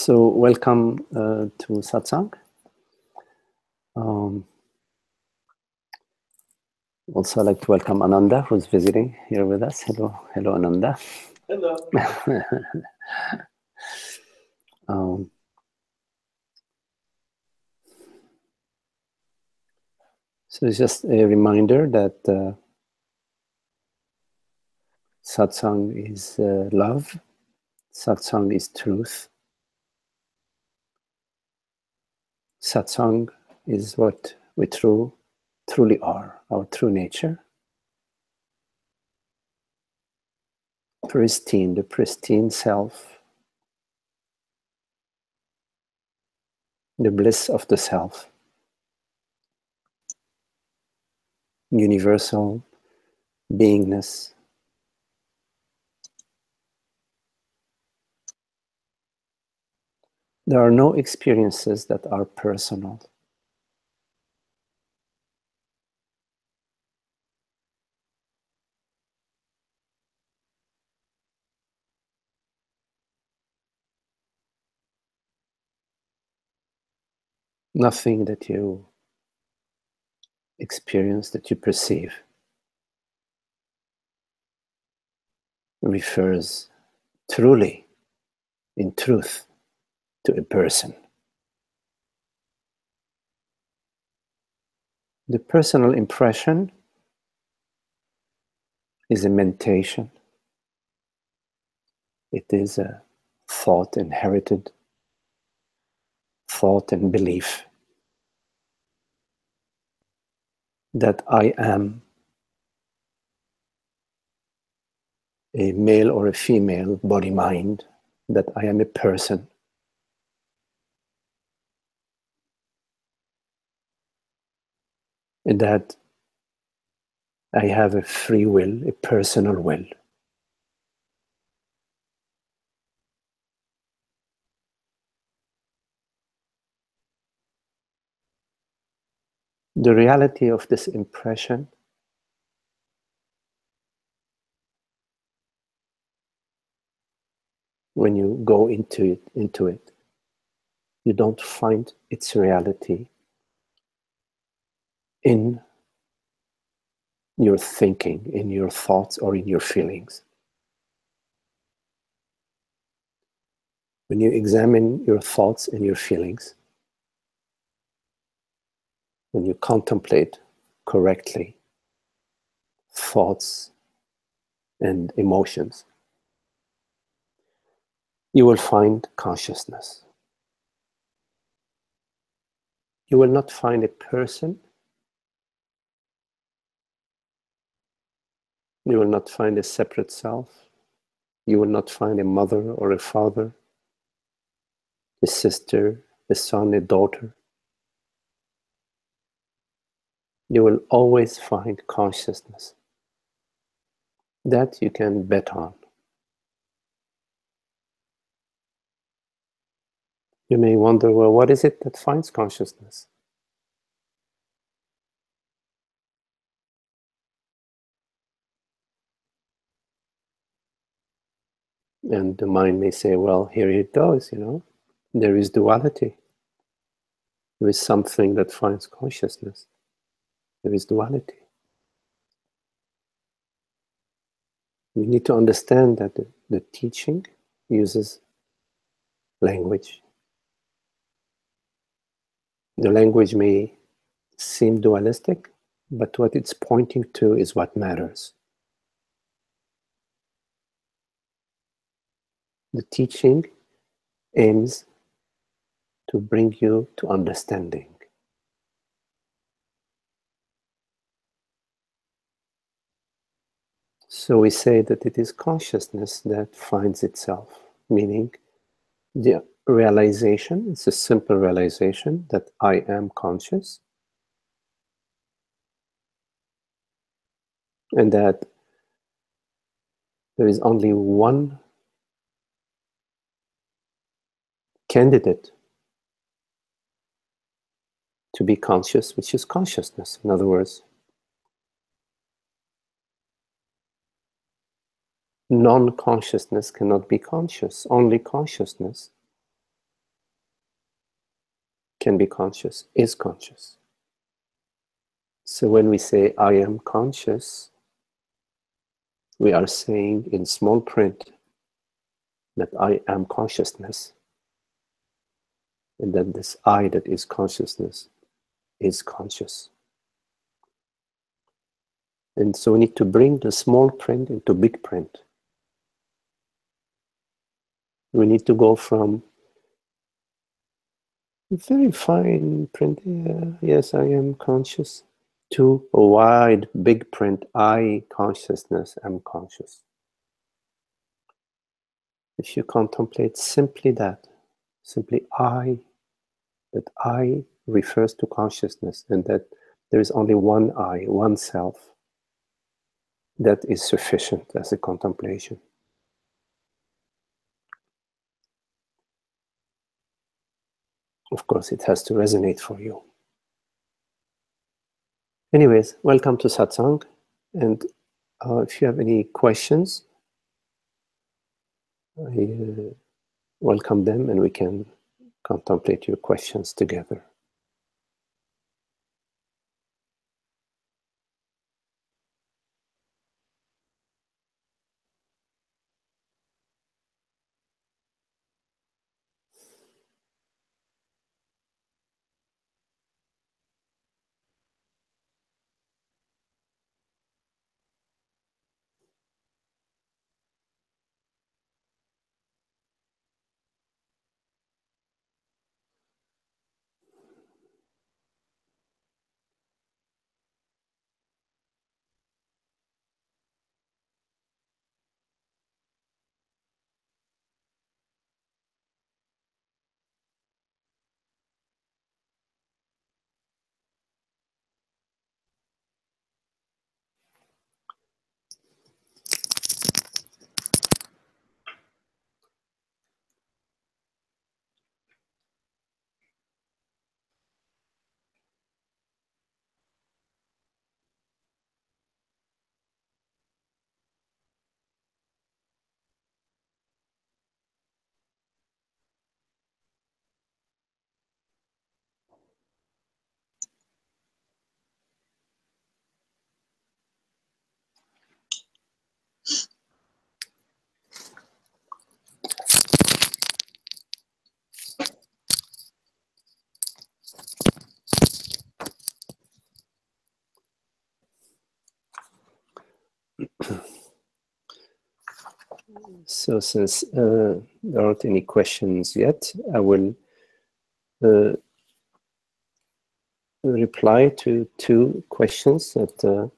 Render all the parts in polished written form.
So welcome to Satsang. Also, I'd like to welcome Ananda, who's visiting here with us. Hello, Ananda. Hello. So it's just a reminder that Satsang is love. Satsang is truth. Satsang is what we truly are, our true nature. Pristine, the pristine self. The bliss of the self. Universal beingness. There are no experiences that are personal. Nothing that you experience, that you perceive, refers truly, in truth, to a person. The personal impression is a mentation. It is a thought, inherited thought and belief that I am a male or a female body-mind, that I am a person. And that I have a free will, a personal will. The reality of this impression when you go into it, you don't find its reality in your thinking, in your thoughts, or in your feelings. When you examine your thoughts and your feelings, when you contemplate correctly thoughts and emotions, you will find consciousness. You will not find a person. You will not find a separate self. You will not find a mother or a father, a sister, a son, a daughter. You will always find consciousness. That you can bet on. You may wonder, well, what is it that finds consciousness? And the mind may say, well, here it goes, there is duality. There is something that finds consciousness. There is duality. We need to understand that the teaching uses language. The language may seem dualistic, but what it's pointing to is what matters. The teaching aims to bring you to understanding. So we say that it is consciousness that finds itself, meaning the realization, it's a simple realization that I am conscious, and that there is only one candidate to be conscious, which is consciousness. In other words, non-consciousness cannot be conscious. Only consciousness can be conscious, is conscious. So when we say, I am conscious, we are saying in small print that I am consciousness, and that this I that is consciousness is conscious. And so we need to bring the small print into big print. We need to go from very fine print, yes, I am conscious, to a wide, big print, I, consciousness, am conscious. If you contemplate simply that, simply I, that I refers to consciousness, and that there is only one I, one self, that is sufficient as a contemplation. Of course, it has to resonate for you. Anyways, welcome to Satsang, and if you have any questions, I welcome them, and we can contemplate your questions together. So since there aren't any questions yet, I will reply to two questions that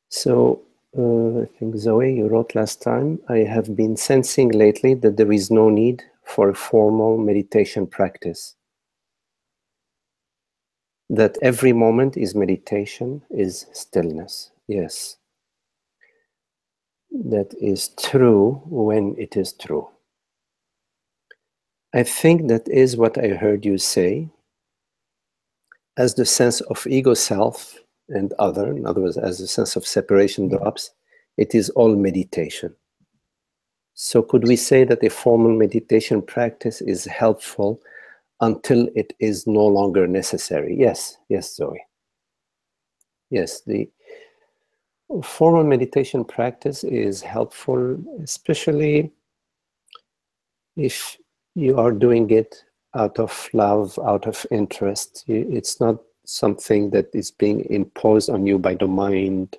so I think Zoe, you wrote last time, I have been sensing lately that there is no need for a formal meditation practice. That every moment is meditation, is stillness. Yes. That is true when it is true. I think that is what I heard you say. As the sense of ego self and other, in other words, as the sense of separation drops, it is all meditation. So could we say that a formal meditation practice is helpful until it is no longer necessary? Yes, yes, Zoe. Yes, the formal meditation practice is helpful, especially if you are doing it out of love, out of interest. It's not something that is being imposed on you by the mind,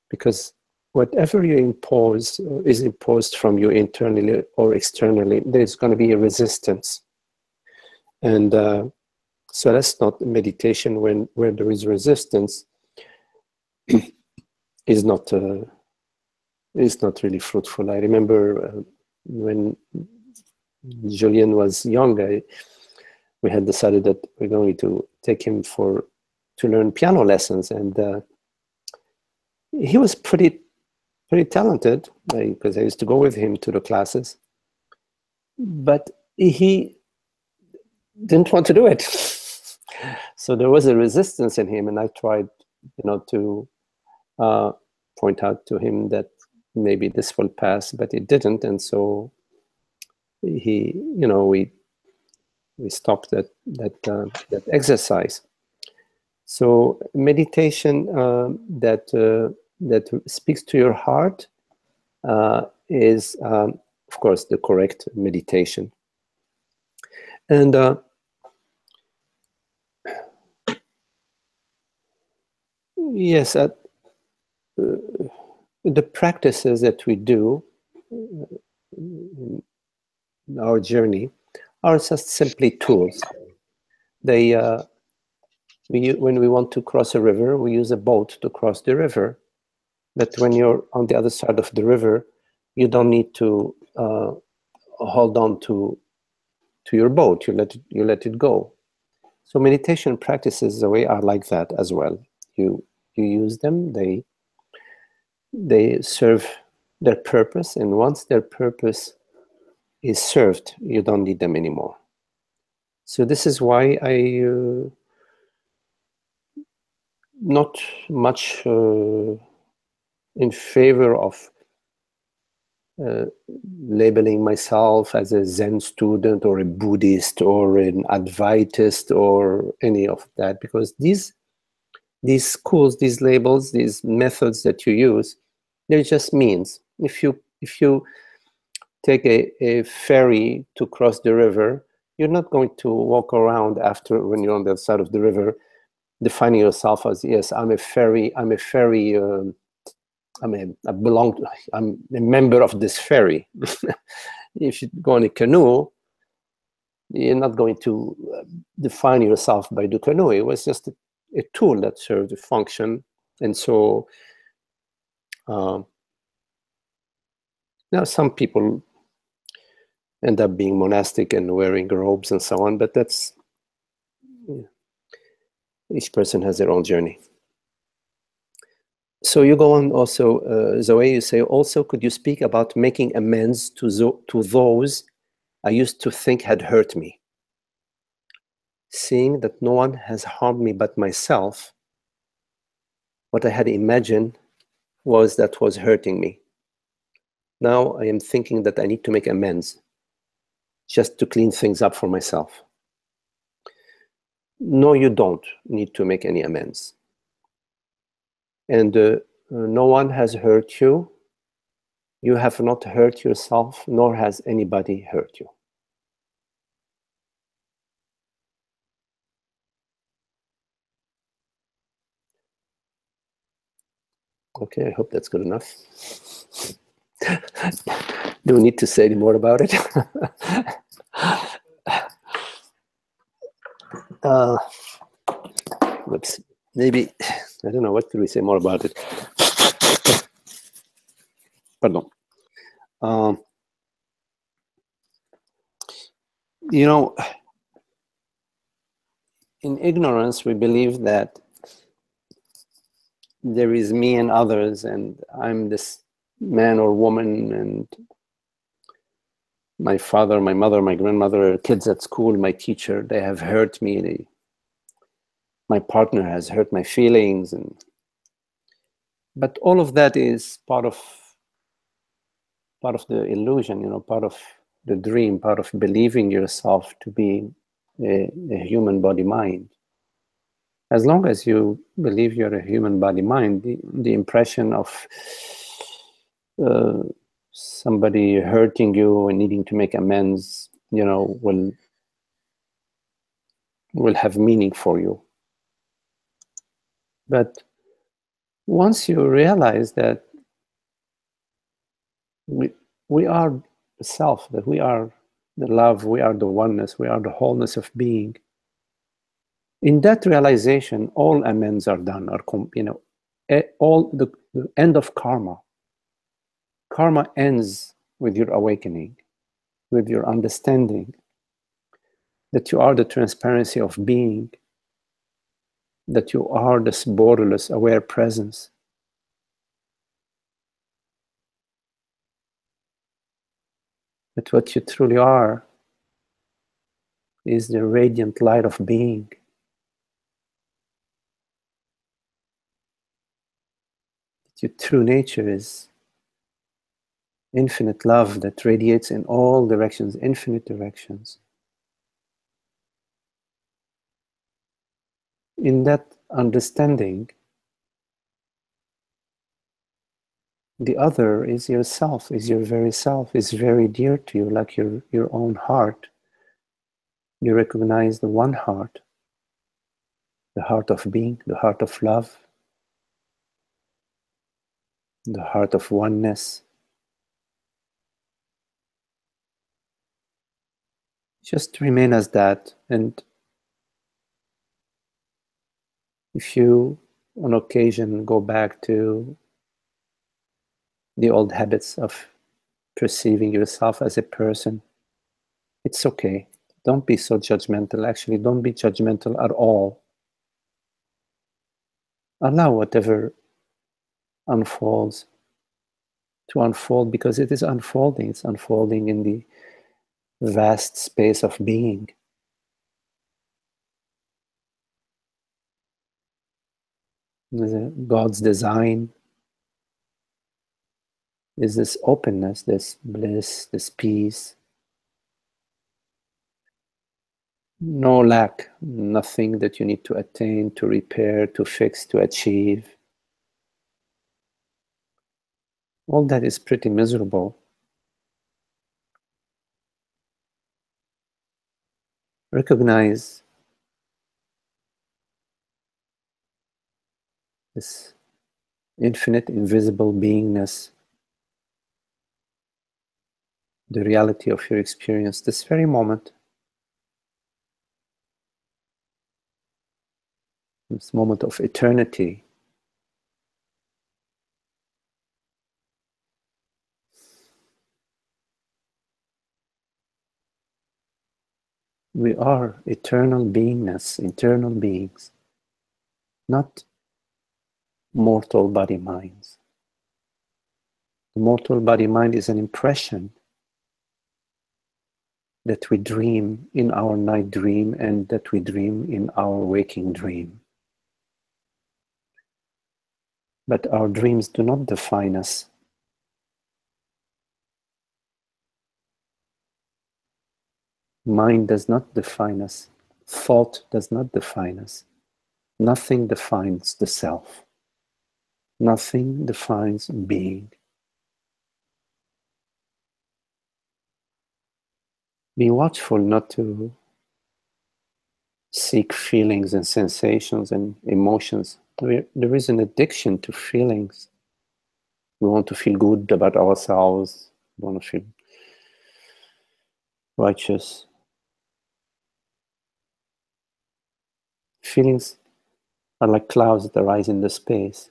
because whatever you impose is imposed from you internally or externally, there's going to be a resistance. And so that's not meditation where there is resistance. is not really fruitful. I remember when Julien was young, we had decided that we're going to take him to learn piano lessons, and he was pretty talented, because I used to go with him to the classes, but he didn't want to do it. So there was a resistance in him, and I tried, to point out to him that maybe this will pass, but it didn't, and so we stopped that exercise. So meditation that speaks to your heart is, of course, the correct meditation. And yes, the practices that we do in our journey are just simply tools. They when we want to cross a river, we use a boat to cross the river. But when you're on the other side of the river, you don't need to hold on to your boat. You let it go. So meditation practices, the way, are like that as well. You use them. They serve their purpose, and once their purpose is served, you don't need them anymore. So this is why I not much in favor of labeling myself as a Zen student or a Buddhist or an Advaitist or any of that, because these schools, these labels, these methods that you use, they're just means. If you take a ferry to cross the river, you're not going to walk around after, when you're on the other side of the river, defining yourself as, yes, I'm a member of this ferry. If you go on a canoe, you're not going to define yourself by the canoe. It was just a tool that served a function. And so now some people end up being monastic and wearing robes and so on, but that's, each person has their own journey. So you go on also, Zoe, you say, also, could you speak about making amends to those I used to think had hurt me? Seeing that no one has harmed me but myself, what I had imagined was hurting me. Now I am thinking that I need to make amends, just to clean things up for myself. No, you don't need to make any amends. And no one has hurt you. You have not hurt yourself, nor has anybody hurt you. Okay, I hope that's good enough. Do we need to say any more about it? Whoops. Maybe, I don't know, what could we say more about it? Pardon. You know, in ignorance, we believe that there is me and others, and I'm this man or woman, and my father, my mother, my grandmother, kids at school, my teacher, they have hurt me. My partner has hurt my feelings. But all of that is part of the illusion, part of the dream, part of believing yourself to be a human body mind. As long as you believe you're a human body mind, the impression of somebody hurting you and needing to make amends, will have meaning for you. But once you realize that we are the self, that we are the love, we are the oneness, we are the wholeness of being, in that realization, all amends are done, all the end of karma. Karma ends with your awakening, with your understanding that you are the transparency of being, that you are this borderless, aware presence. That what you truly are is the radiant light of being. That your true nature is infinite love that radiates in all directions, infinite directions. In that understanding, the other is yourself, is your very self, is very dear to you, like your own heart. You recognize the one heart, the heart of being, the heart of love, the heart of oneness. Just remain as that, and if you, on occasion, go back to the old habits of perceiving yourself as a person, it's okay. Don't be so judgmental. Actually, don't be judgmental at all. Allow whatever unfolds to unfold, because it is unfolding. It's unfolding in the vast space of being. God's design is this openness, this bliss, this peace. No lack, nothing that you need to attain, to repair, to fix, to achieve. All that is pretty miserable. Recognize this infinite, invisible beingness, the reality of your experience, this very moment. This moment of eternity. We are eternal beingness, eternal beings, not mortal body minds. The mortal body mind is an impression that we dream in our night dream and that we dream in our waking dream. But our dreams do not define us. Mind does not define us. Thought does not define us. Nothing defines the self. Nothing defines being. Be watchful not to seek feelings and sensations and emotions. There is an addiction to feelings. We want to feel good about ourselves. We want to feel righteous. Feelings are like clouds that arise in the space.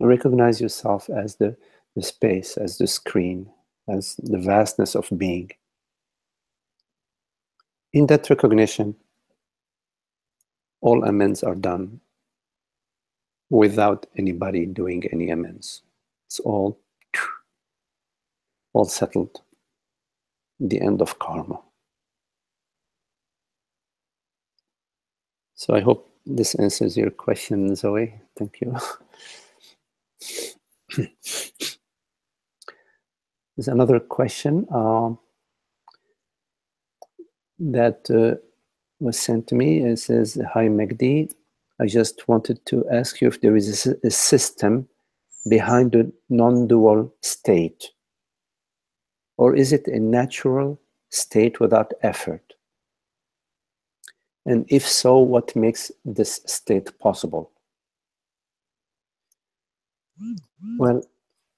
Recognize yourself as the space, as the screen, as the vastness of being. In that recognition, all amends are done without anybody doing any amends. It's all settled. The end of karma. So I hope this answers your question, Zoe. Thank you. There's another question that was sent to me. It says, "Hi Magdi, I just wanted to ask you if there is a system behind the non-dual state, or is it a natural state without effort? And if so, what makes this state possible?" Well,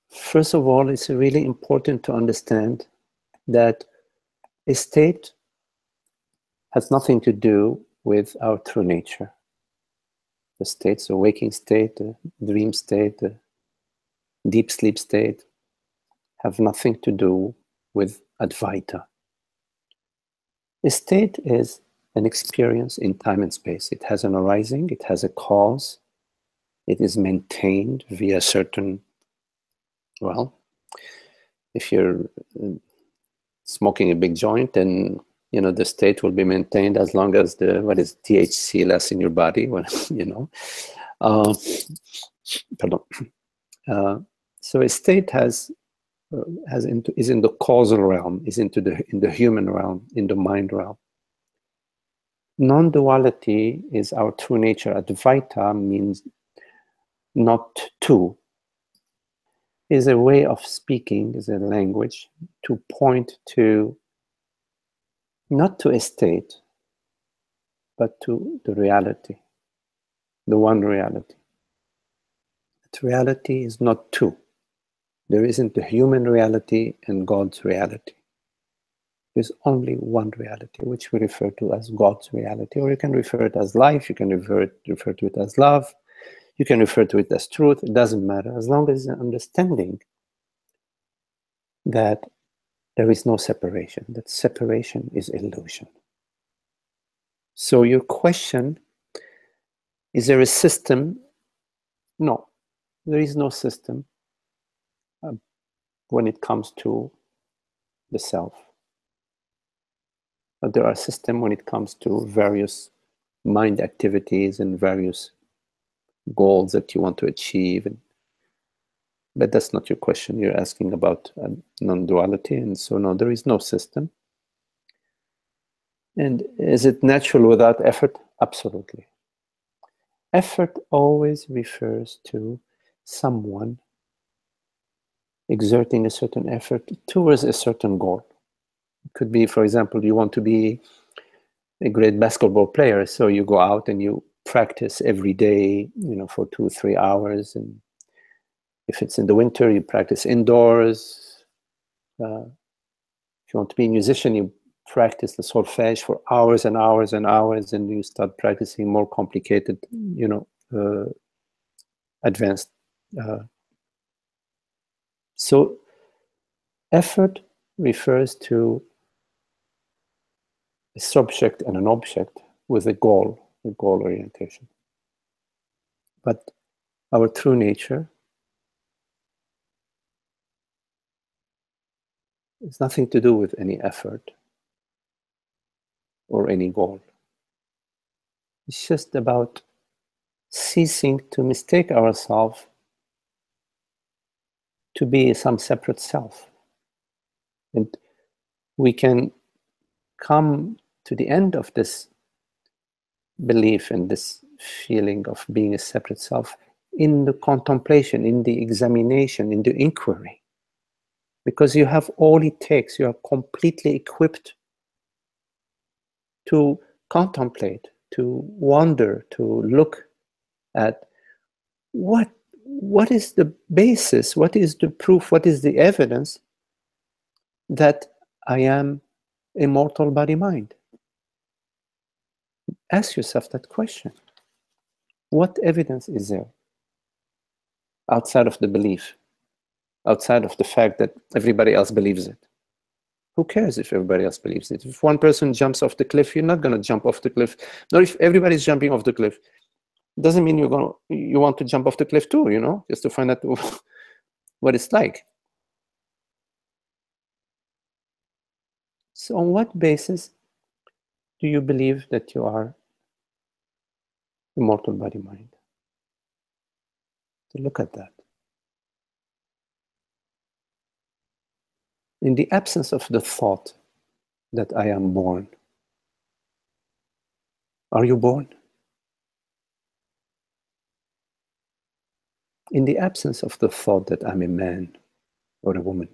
first of all, it's really important to understand that a state has nothing to do with our true nature. The states, the waking state, the dream state, the deep sleep state, have nothing to do with Advaita. A state is an experience in time and space. It has an arising, it has a cause, it is maintained via certain, well, if you're smoking a big joint, then the state will be maintained as long as the THC less in your body. Well, pardon. So a state has is in the causal realm, is in the human realm, in the mind realm. Non-duality is our true nature. Advaita means not two. Is a way of speaking, is a language to point to, not to a state, but to the reality, the one reality. That reality is not two. There isn't a human reality and God's reality. There's only one reality, which we refer to as God's reality, or you can refer it as life, you can refer to it as love, you can refer to it as truth. It doesn't matter, as long as you're understanding that there is no separation, that separation is illusion. So your question, is there a system? No, there is no system when it comes to the self. But there are systems when it comes to various mind activities and various goals that you want to achieve. But that's not your question. You're asking about non-duality, and so no, there is no system. And is it natural without effort? Absolutely. Effort always refers to someone exerting a certain effort towards a certain goal. It could be, for example, you want to be a great basketball player, so you go out and you practice every day, for 2 or 3 hours. And if it's in the winter, you practice indoors. If you want to be a musician, you practice the solfège for hours and hours and hours, and you start practicing more complicated, advanced. So effort refers to a subject and an object with a goal orientation. But our true nature has nothing to do with any effort or any goal. It's just about ceasing to mistake ourselves to be some separate self. And we can come to the end of this belief and this feeling of being a separate self in the contemplation, in the examination, in the inquiry. Because you have all it takes, you are completely equipped to contemplate, to wonder, to look at what is the basis, what is the proof, what is the evidence that I am immortal body-mind. Ask yourself that question. What evidence is there outside of the belief, outside of the fact that everybody else believes it? Who cares if everybody else believes it? If one person jumps off the cliff, you're not going to jump off the cliff. Not if everybody's jumping off the cliff. It doesn't mean you want to jump off the cliff too, just to find out what it's like. So on what basis do you believe that you are immortal body-mind? So look at that. In the absence of the thought that I am born, are you born? In the absence of the thought that I'm a man or a woman,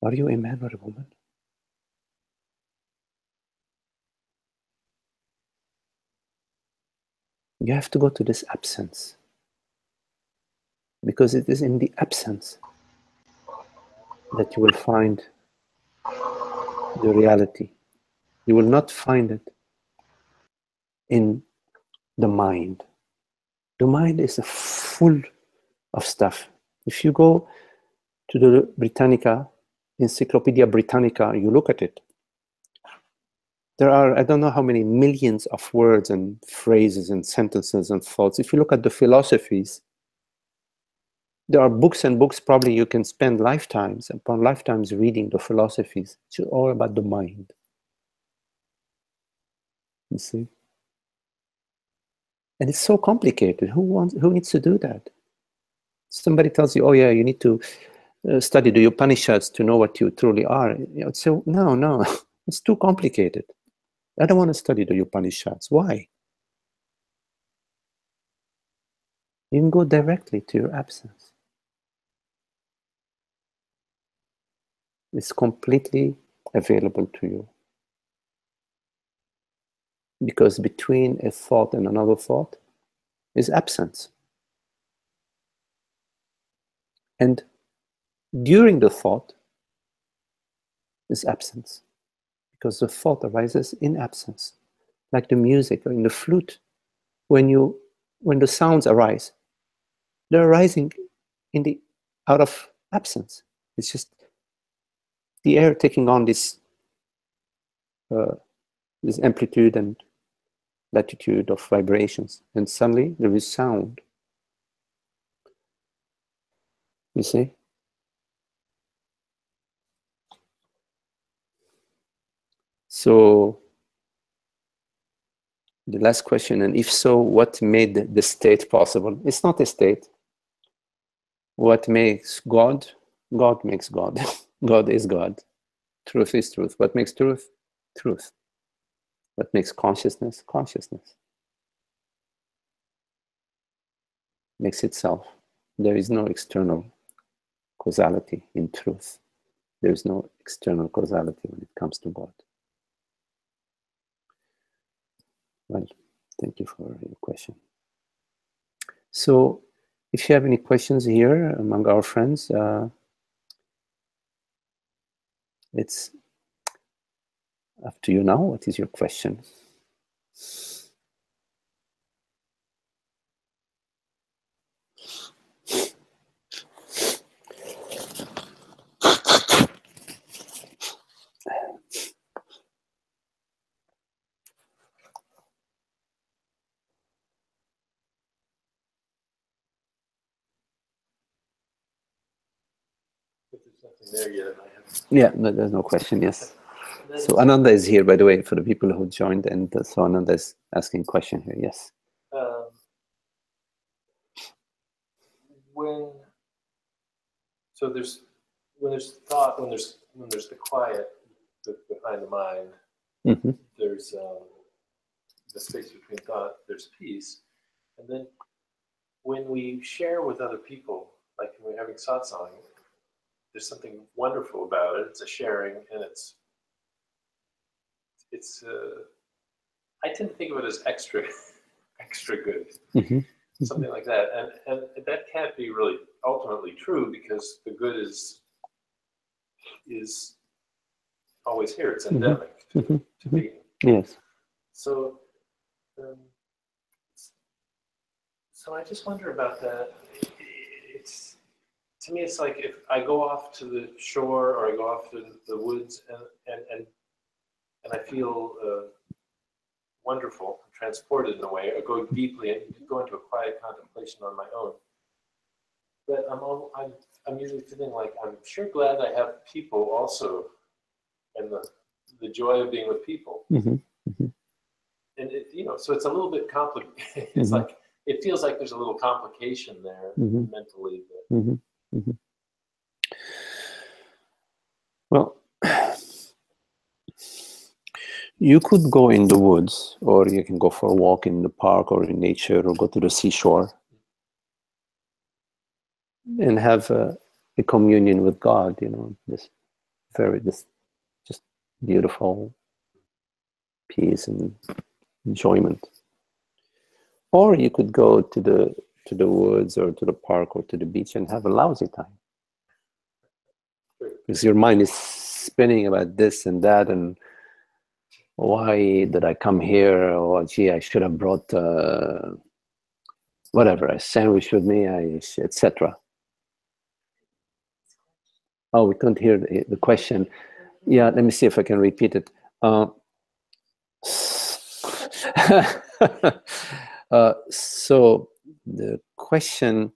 are you a man or a woman? You have to go to this absence, because it is in the absence that you will find the reality. You will not find it in the mind. The mind is full of stuff. If you go to the Britannica, Encyclopedia Britannica, you look at it, there are, I don't know how many millions of words and phrases and sentences and thoughts. If you look at the philosophies, there are books and books, probably you can spend lifetimes upon lifetimes reading the philosophies. It's all about the mind. You see? And it's so complicated. Who needs to do that? Somebody tells you, oh yeah, you need to study the Upanishads to know what you truly are. You know, so no, it's too complicated. I don't want to study the Upanishads. Why? You can go directly to your absence. It's completely available to you. Because between a thought and another thought is absence. And during the thought is absence. Because the thought arises in absence. Like the music or in the flute. When the sounds arise, they're arising out of absence. It's just the air taking on this amplitude and latitude of vibrations, and suddenly there is sound. You see? So the last question, and if so, what made the state possible? It's not a state. What makes God? God makes God. God is God. Truth is truth. What makes truth? Truth. What makes consciousness? Consciousness. Makes itself. There is no external causality in truth. There is no external causality when it comes to God. Well, thank you for your question. So, if you have any questions here among our friends, it's up to you now. What is your question? There yet, yeah, no, there's no question. Yes. So Ananda is here, by the way, for the people who joined, and so Ananda is asking a question here. Yes. When there's thought, when there's the quiet behind the mind, Mm-hmm. there's the space between thought. There's peace, and then when we share with other people, like when we're having satsang, there's something wonderful about it. It's a sharing, and it's. I tend to think of it as extra good, Mm-hmm. something like that, and that can't be really ultimately true because the good is always here. It's endemic to being. Yes. So I just wonder about that. To me, it's like if I go off to the shore or I go off to the woods and I feel wonderful, transported in a way, or go deeply and go into a quiet contemplation on my own. But I'm usually feeling like I'm sure glad I have people also, and the joy of being with people. Mm-hmm. Mm-hmm. And so it's a little bit complicated. It's like it feels like there's a little complication there mentally. Well, you could go in the woods, or you can go for a walk in the park or in nature, or go to the seashore and have a communion with God. This just beautiful peace and enjoyment. Or you could go to the woods or to the park or to the beach and have a lousy time, because your mind is spinning about this and that, and why did I come here? Or gee, I should have brought whatever, a sandwich with me, etc. Oh, we couldn't hear the question. Yeah, let me see if I can repeat it. So the question,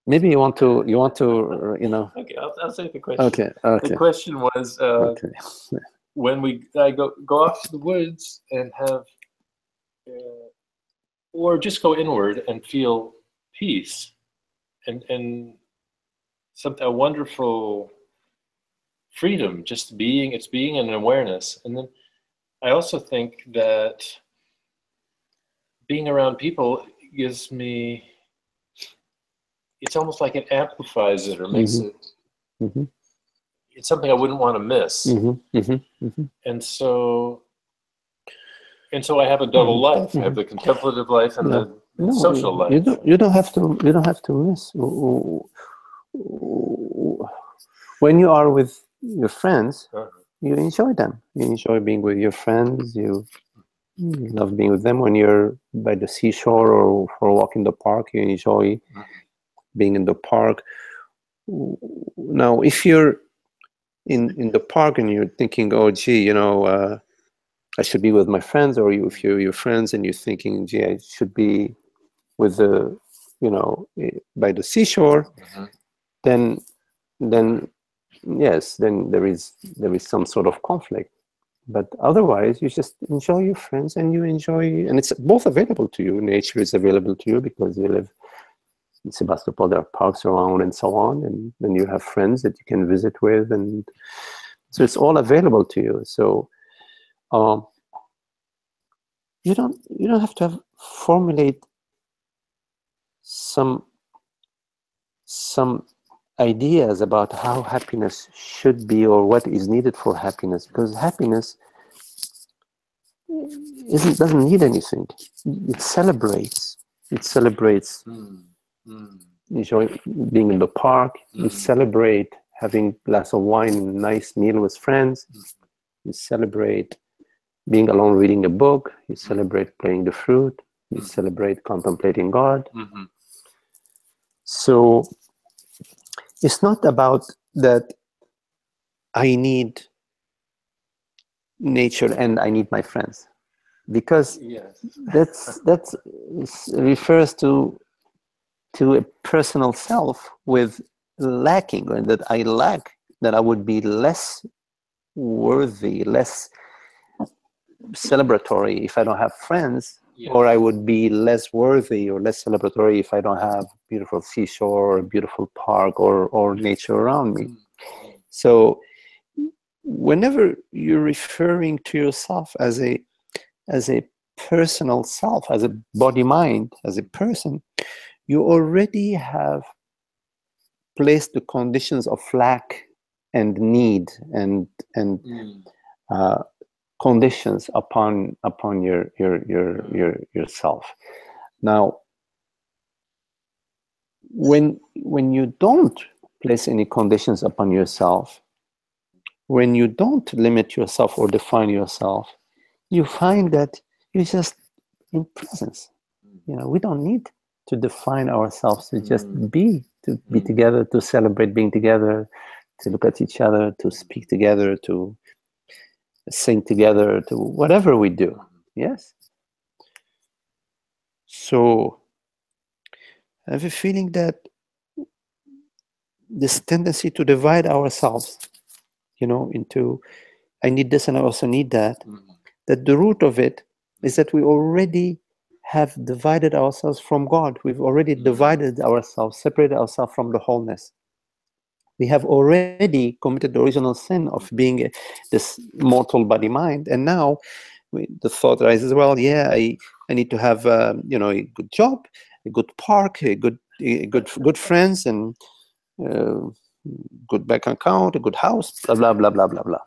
maybe you want to Okay, I'll say the question. Okay. The question was when I go off to the woods and have or just go inward and feel peace and something, a wonderful freedom, just being. It's being an awareness. And then I also think that being around people gives me, it's almost like it amplifies it or makes it, it's something I wouldn't want to miss. And so I have a double life. I have the contemplative life and the social life. You don't have to miss. When you are with your friends, you enjoy them. You enjoy being with your friends. You love being with them. When you're by the seashore or for a walk in the park, you enjoy being in the park. Now, if you're in the park and you're thinking, oh, gee, I should be with my friends, or if you're your friends and you're thinking, gee, I should be with the, by the seashore, then yes, then there is some sort of conflict. But otherwise, you just enjoy your friends and you enjoy, and it's both available to you. Nature is available to you because you live in Sebastopol. There are parks around and so on, and then you have friends that you can visit with, and so it's all available to you. So you don't have to formulate some ideas about how happiness should be or what is needed for happiness, because happiness doesn't need anything. It celebrates. Enjoy being in the park. You celebrate having a glass of wine and a nice meal with friends. You celebrate being alone reading a book. You celebrate playing the flute. You celebrate contemplating God. So it's not about that I need nature and I need my friends, because that refers to a personal self with lacking, or that I lack, that I would be less worthy, less celebratory if I don't have friends, or I would be less worthy or less celebratory if I don't have beautiful seashore or a beautiful park or nature around me. So whenever you're referring to yourself as a personal self, as a body mind, as a person, you already have placed the conditions of lack and need and conditions upon yourself. Now, when you don't place any conditions upon yourself, when you don't limit yourself or define yourself, you find that you're just in presence. We don't need to define ourselves, to just be together, to celebrate being together, to look at each other, to speak together, to sing together, to whatever we do. Yes. So I have a feeling that this tendency to divide ourselves, into I need this and I also need that, that the root of it is that we already have divided ourselves from God. We've already divided ourselves, separated ourselves from the wholeness. We have already committed the original sin of being this mortal body mind, and now the thought arises, well, I need to have a good job, a good park, good friends, and good bank account, a good house, blah blah blah blah blah blah.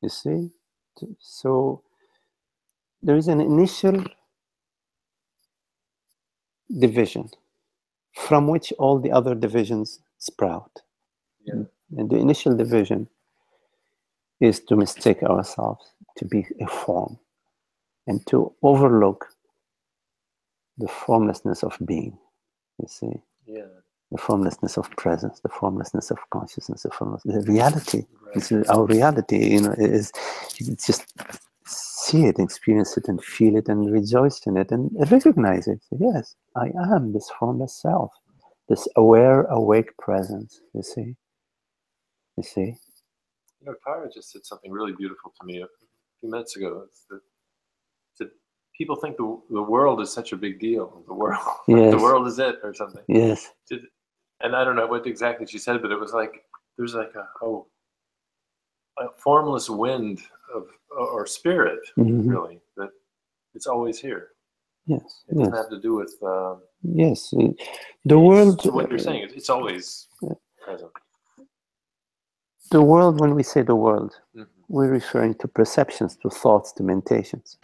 You see, so there is an initial division from which all the other divisions sprout. And the initial division is to mistake ourselves to be a form and to overlook the formlessness of being. You see, the formlessness of presence, the formlessness of consciousness, the reality. It's our reality. It's just see it, experience it, and feel it, and rejoice in it, and recognize it. Yes, I am this formless self, this aware, awake presence. You see. Tara just said something really beautiful to me a few minutes ago. It's that people think the world is such a big deal. The world, yes. The world is it, or something. Yes. And I don't know what exactly she said, but it was like there's like a formless wind of or spirit, really, that it's always here. Yes. It doesn't have to do with yes. The world. What you're saying, it's always present. The world, when we say the world, we're referring to perceptions, to thoughts, to meditations.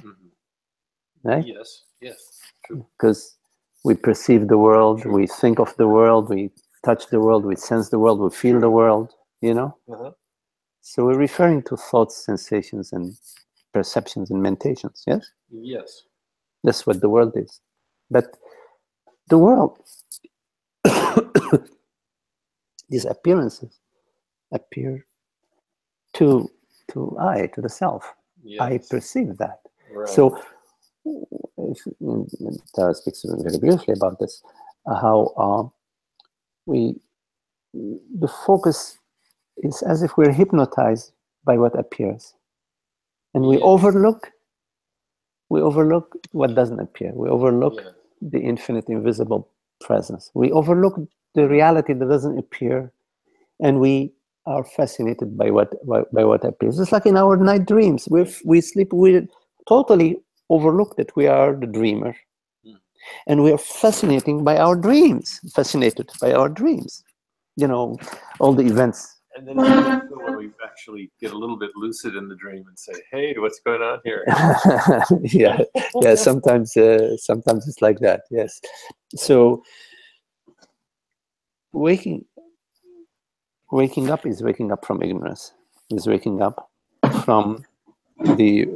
Right? Yes, yes, true. Because we perceive the world, we think of the world, we touch the world, we sense the world, we feel the world, you know? So we're referring to thoughts, sensations, and perceptions and meditations, yes? Yes. That's what the world is. But the world, these appearances, appear to I, to the self. Yes. I perceive that. Right. So Tara speaks very beautifully about this, how the focus is as if we're hypnotized by what appears, and we overlook what doesn't appear. We overlook the infinite, invisible presence. We overlook the reality that doesn't appear, and we are fascinated by what appears. It's like in our night dreams. We sleep. We totally overlook that we are the dreamer, and we are fascinated by our dreams. You know, all the events. And then when we actually get a little bit lucid in the dream and say, "Hey, what's going on here?" yeah. Sometimes it's like that. Yes. So waking up is waking up from ignorance. Is waking up from the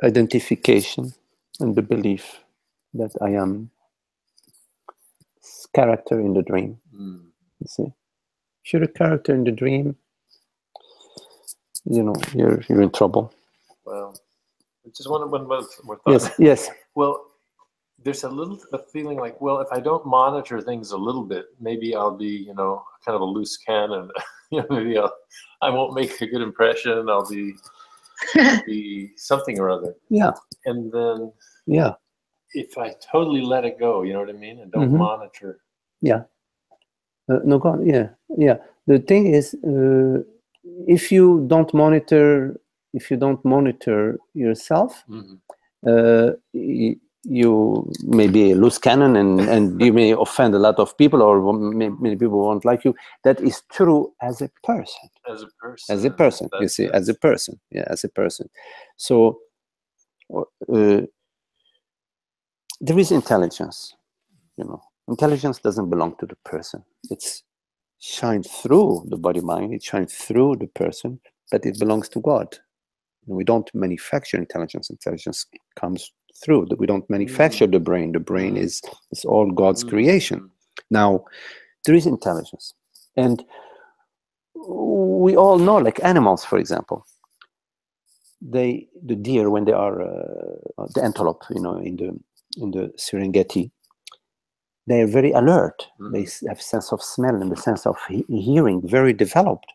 identification and the belief that I am character in the dream. You see, if you're a character in the dream, you know you're in trouble. Well, just one more thought. Yes. Well, there's a feeling like, well, if I don't monitor things a little bit, maybe I'll be, kind of a loose cannon. Maybe I won't make a good impression. I'll be something or other. Yeah. And then if I totally let it go, you know what I mean, and don't monitor. Yeah. No, God. Yeah. The thing is, if you don't monitor yourself, you may be a loose cannon, and you may offend a lot of people, or many people won't like you. That is true as a person. As a person, you see, as a person. Yeah, as a person. So there is intelligence. Intelligence doesn't belong to the person. It's shines through the body-mind. It shines through the person, but it belongs to God. We don't manufacture intelligence. Intelligence comes through. We don't manufacture the brain. The brain is all God's creation. Now, there is intelligence. And we all know, like animals, for example, the deer, when they are, the antelope, in the Serengeti, they are very alert. They have sense of smell and the sense of hearing very developed.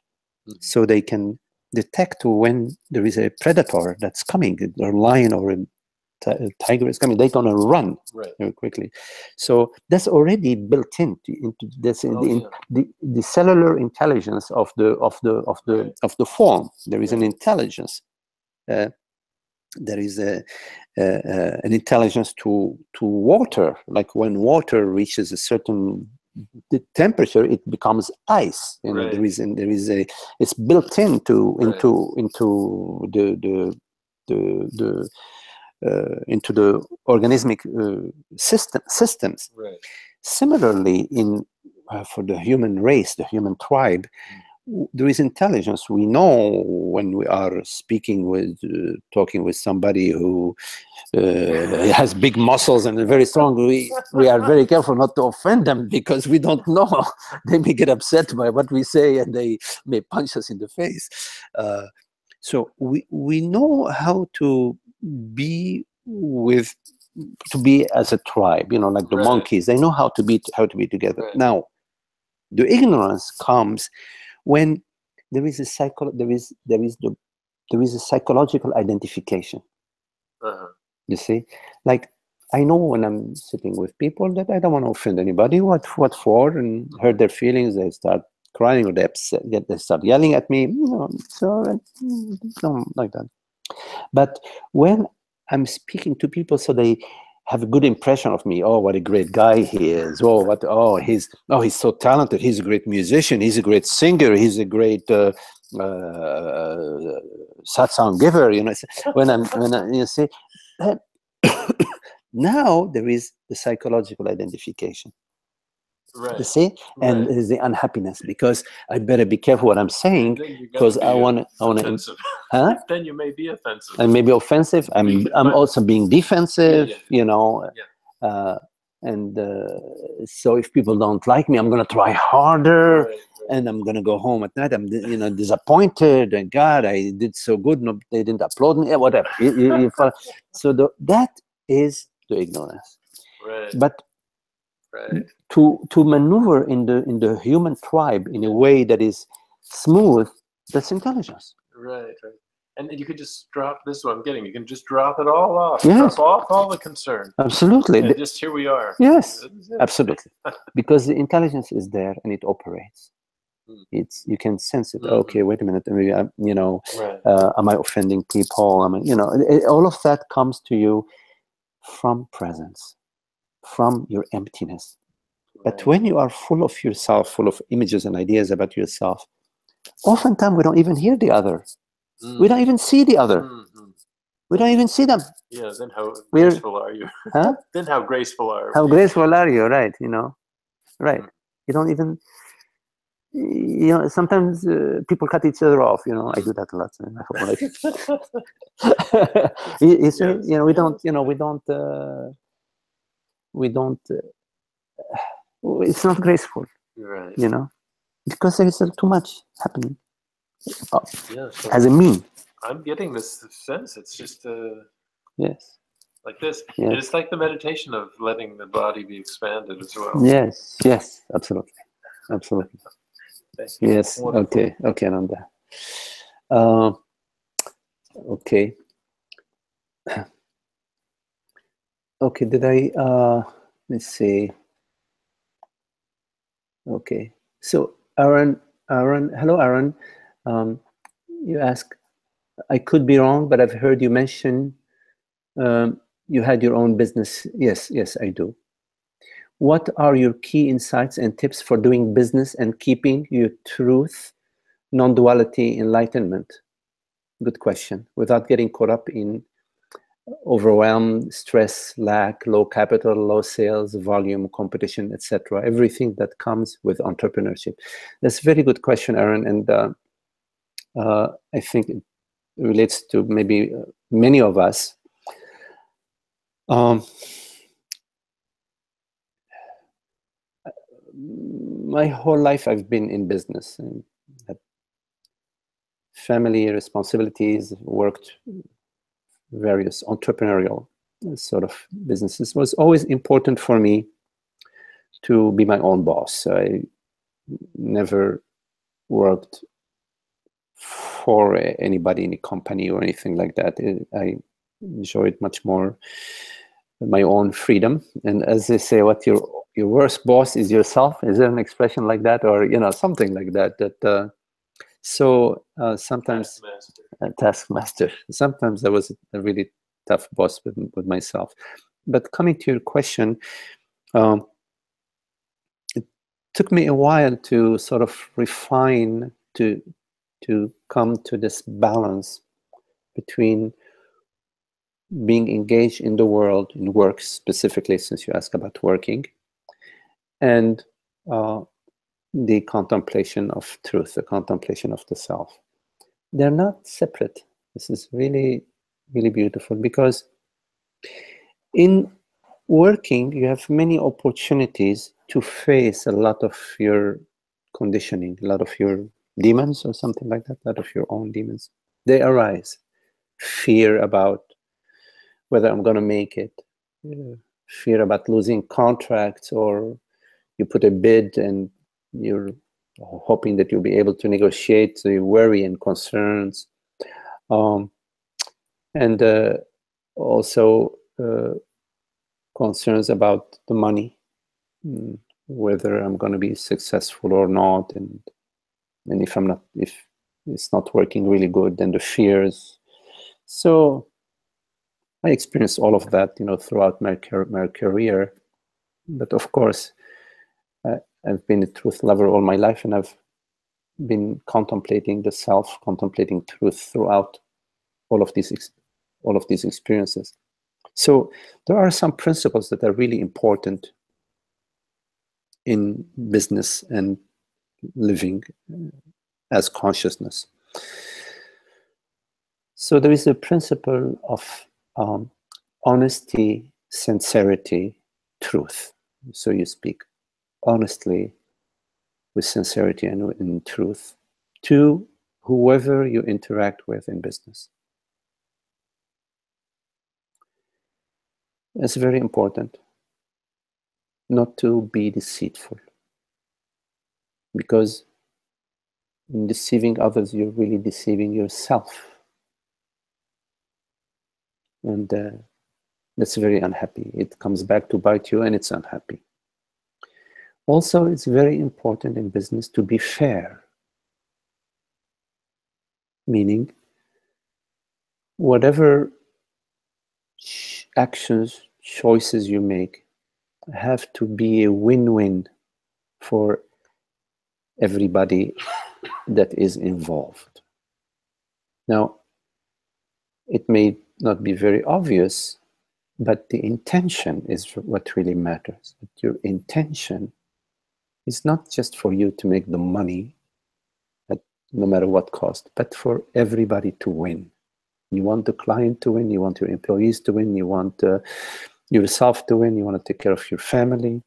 So they can detect when there is a predator that's coming, a lion or a tiger is coming. They're gonna run very quickly. So that's already built into this the cellular intelligence of the form. There is an intelligence. There is an intelligence to water. Like when water reaches a certain temperature, it becomes ice. There is it's built into the organismic systems. Similarly, for the human race, the human tribe, there is intelligence. We know when we are talking with somebody who has big muscles and very strong. We are very careful not to offend them, because we don't know. They may get upset by what we say, and they may punch us in the face. So we know how to be as a tribe. Like the monkeys. They know how to be together. Now, the ignorance comes when there is a psychological identification. You see, like I know when I'm sitting with people that I don't want to offend anybody. What for? And hurt their feelings. They start crying or they upset. They start yelling at me. So don't like that. But when I'm speaking to people, so they have a good impression of me. Oh, what a great guy he is. He's so talented. He's a great musician. He's a great singer. He's a great satsang giver. You see that. Now there is the psychological identification. Right. You see, and Right. there's the unhappiness because I better be careful what I'm saying because I want to. Huh? Then you may be offensive. I may be offensive. I'm also being defensive. So if people don't like me, I'm going to try harder, Right. and I'm going to go home at night. I'm disappointed, and God, I did so good. No, they didn't applaud me. Whatever. So that is the ignorance. Right. But to maneuver in the human tribe in a way that is smooth, that's intelligence. Right. And you could just drop this one. I'm getting. You can just drop it all off. Yes. Drop off all the concern. Absolutely. And just here we are. Yes, absolutely. Because the intelligence is there and it operates. You can sense it. Okay, wait a minute. Maybe am I offending people? All of that comes to you from presence, from your emptiness. But when you are full of yourself, full of images and ideas about yourself, oftentimes we don't even hear the other. We don't even see the other. We don't even see them. Yeah, then how graceful are you? Huh? Then how graceful are you? How graceful are you, right? Right. You don't even, sometimes people cut each other off, I do that a lot. You see, we don't, it's not graceful, right. Because there is too much happening as a mean. I'm getting this sense. It's just yes, like this. Yes. And it's like the meditation of letting the body be expanded as well. Yes, absolutely. Yes, wonderful. Okay, Nanda. Okay. Okay, did I, let's see. Okay, so Aaron, hello, Aaron. You ask, I could be wrong, but I've heard you mention you had your own business. Yes, I do. What are your key insights and tips for doing business and keeping your truth, non-duality, enlightenment? Good question. Without getting caught up in overwhelm, stress, lack, low capital, low sales, volume, competition, etc. Everything that comes with entrepreneurship. That's a very good question, Aaron, and I think it relates to maybe many of us. My whole life I've been in business and had family responsibilities, worked various entrepreneurial sort of businesses. It was always important for me to be my own boss. I never worked for anybody in a company or anything like that. I enjoyed much more my own freedom. And as they say, what your worst boss is yourself. Is there an expression like that, or something like that? Sometimes taskmaster. Sometimes I was a really tough boss with myself. But coming to your question, it took me a while to sort of refine to come to this balance between being engaged in the world, in work specifically, since you asked about working, and the contemplation of truth, the contemplation of the self. They're not separate. This is really, really beautiful, because in working, you have many opportunities to face a lot of your conditioning, a lot of your demons or something like that, a lot of your own demons. They arise. Fear about whether I'm going to make it, fear about losing contracts, or you put a bid and you're hoping that you'll be able to negotiate, so you worry and concerns. And also concerns about the money, whether I'm going to be successful or not, and if it's not working really good, then the fears. So I experienced all of that, throughout my career. But of course, I've been a truth lover all my life, and I've been contemplating the self, contemplating truth throughout all of these experiences. So there are some principles that are really important in business and living as consciousness. So there is a principle of honesty, sincerity, truth. So you speak honestly, with sincerity and in truth, to whoever you interact with in business. It's very important not to be deceitful, because in deceiving others, you're really deceiving yourself. And that's very unhappy. It comes back to bite you, and it's unhappy. Also, it's very important in business to be fair, meaning whatever actions, choices you make have to be a win-win for everybody that is involved. Now, it may not be very obvious, but the intention is what really matters. Your intention is not just for you to make the money, no matter what cost, but for everybody to win. You want the client to win, you want your employees to win, you want yourself to win, you want to take care of your family.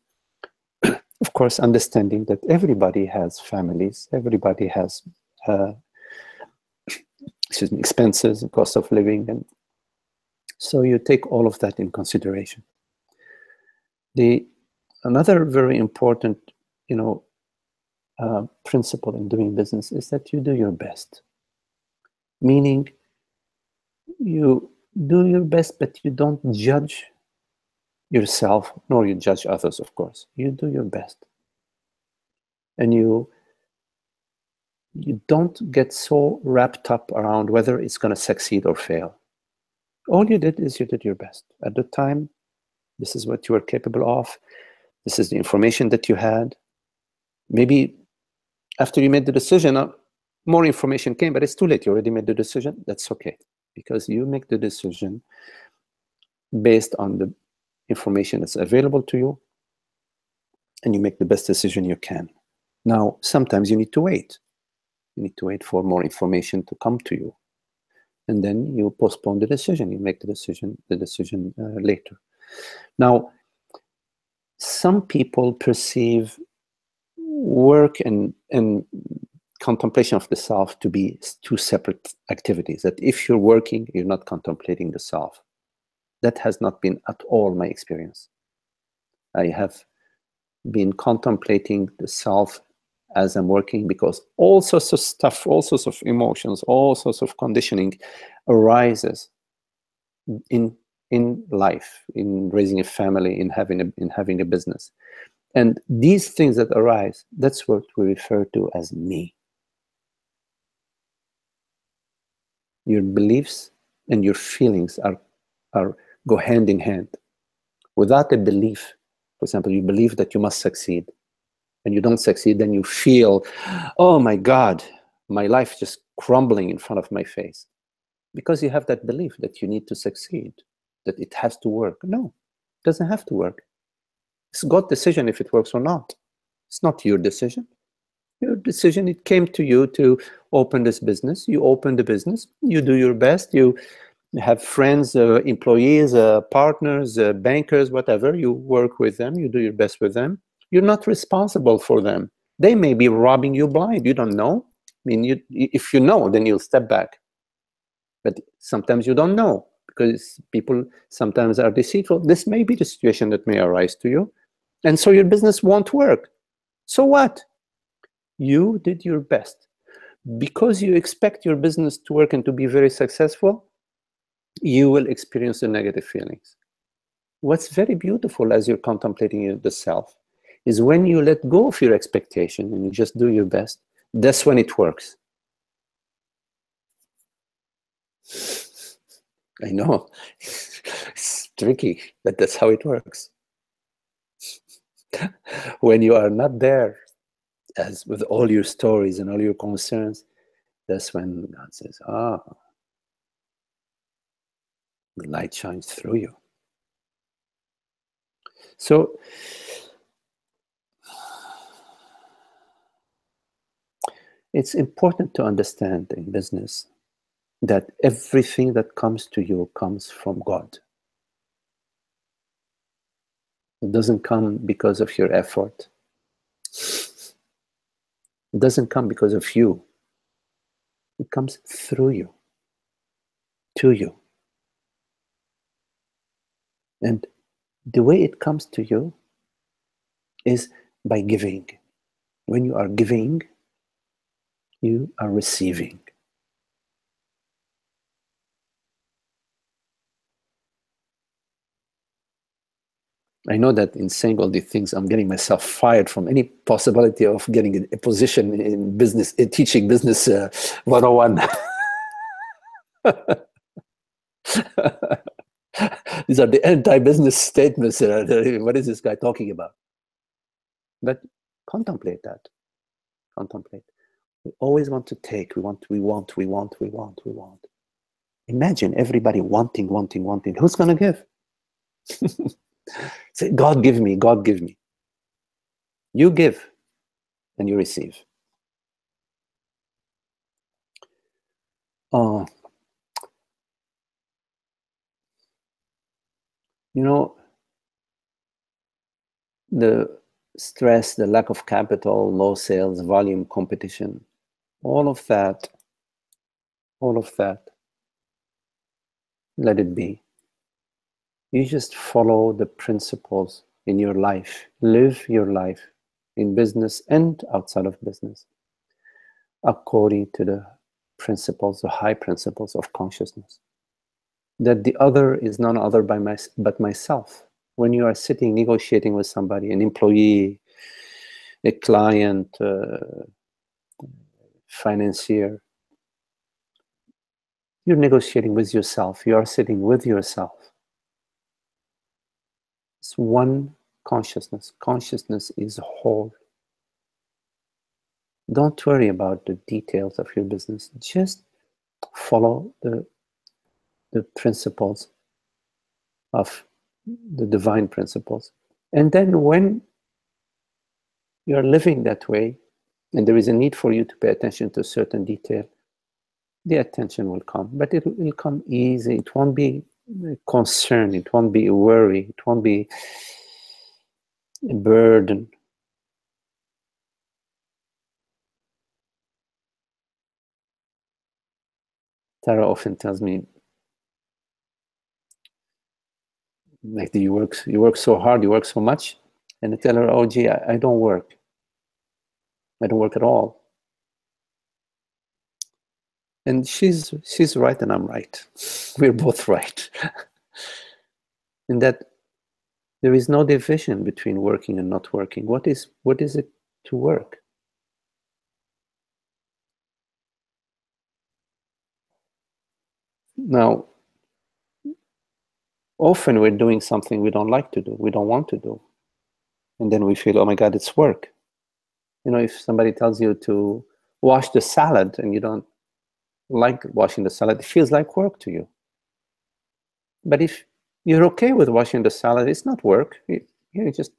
Of course, understanding that everybody has families, everybody has expenses, cost of living, and so you take all of that in consideration. Another very important, principle in doing business is that you do your best. Meaning, you do your best, but you don't judge yourself, nor you judge others, of course. You do your best. And you don't get so wrapped up around whether it's going to succeed or fail. All you did is you did your best. At the time, this is what you were capable of. This is the information that you had. Maybe after you made the decision, more information came, but it's too late. You already made the decision. That's okay, because you make the decision based on the information that's available to you, and you make the best decision you can. Now, sometimes you need to wait. You need to wait for more information to come to you, and then you postpone the decision. You make the decision later. Now, some people perceive work and contemplation of the self to be two separate activities, that if you're working, you're not contemplating the self. That has not been at all my experience. I have been contemplating the self as I'm working, because all sorts of stuff, all sorts of emotions, all sorts of conditioning arises in life, in raising a family, in having a business. And these things that arise, that's what we refer to as me. Your beliefs and your feelings go hand in hand. Without a belief, for example, you believe that you must succeed, and you don't succeed, then you feel, oh my God, my life just crumbling in front of my face. Because you have that belief that you need to succeed, that it has to work. No, it doesn't have to work. It's God's decision if it works or not. It's not your decision. Your decision, it came to you to open this business. You open the business. You do your best. You have friends, employees, partners, bankers, whatever. You work with them. You do your best with them. You're not responsible for them. They may be robbing you blind. You don't know. I mean, if you know, then you'll step back. But sometimes you don't know, because people sometimes are deceitful. This may be the situation that may arise to you. And so your business won't work. So what? You did your best. Because you expect your business to work and to be very successful, you will experience the negative feelings. What's very beautiful as you're contemplating the self is when you let go of your expectation and you just do your best, that's when it works. I know, it's tricky, but that's how it works. When you are not there, as with all your stories and all your concerns, that's when God says, ah, the light shines through you. So, it's important to understand in business that everything that comes to you comes from God. It doesn't come because of your effort. It doesn't come because of you. It comes through you, to you. And the way it comes to you is by giving. When you are giving, you are receiving. I know that in saying all these things, I'm getting myself fired from any possibility of getting a position in business, teaching business 101. These are the anti-business statements. What is this guy talking about? But contemplate that. Contemplate. We always want to take. We want. Imagine everybody wanting. Who's going to give? Say, God give me, God give me. You give and you receive. You know, the stress, the lack of capital, low sales, volume, competition, all of that, let it be. You just follow the principles in your life. Live your life in business and outside of business according to the principles, the high principles of consciousness. That the other is none other but myself. When you are sitting negotiating with somebody, an employee, a client, financier, you're negotiating with yourself. You are sitting with yourself. It's one consciousness. Consciousness is a whole. Don't worry about the details of your business. Just follow the principles of the divine principles. And then when you're living that way, and there is a need for you to pay attention to a certain detail, the attention will come. But it will come easy. It won't be a concern. It won't be a worry. It won't be a burden. Tara often tells me, like, you work so hard, you work so much? And I tell her, oh gee, I don't work. I don't work at all. And she's right and I'm right. We're both right. In that there is no division between working and not working. What is it to work? Now, often we're doing something we don't like to do, we don't want to do. And then we feel, oh my God, it's work. You know, if somebody tells you to wash the salad and you don't like washing the salad, it feels like work to you. But if you're okay with washing the salad, it's not work. You're just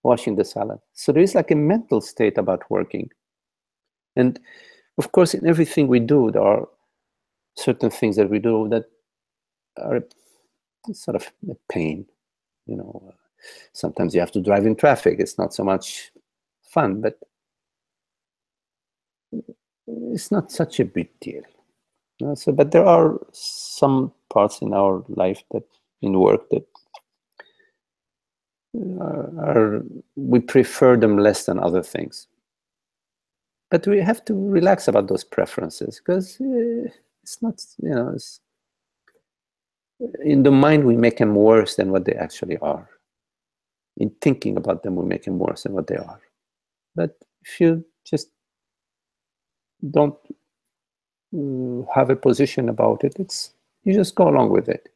washing the salad. So there is like a mental state about working. And of course, in everything we do, there are certain things that we do that are sort of a pain. You know, sometimes you have to drive in traffic. It's not so much fun, but it's not such a big deal. So, but there are some parts in our life that, in work, that we prefer them less than other things. But we have to relax about those preferences, because it's not, you know, in the mind, we make them worse than what they actually are. In thinking about them, we make them worse than what they are. But if you just don't have a position about it, you just go along with it.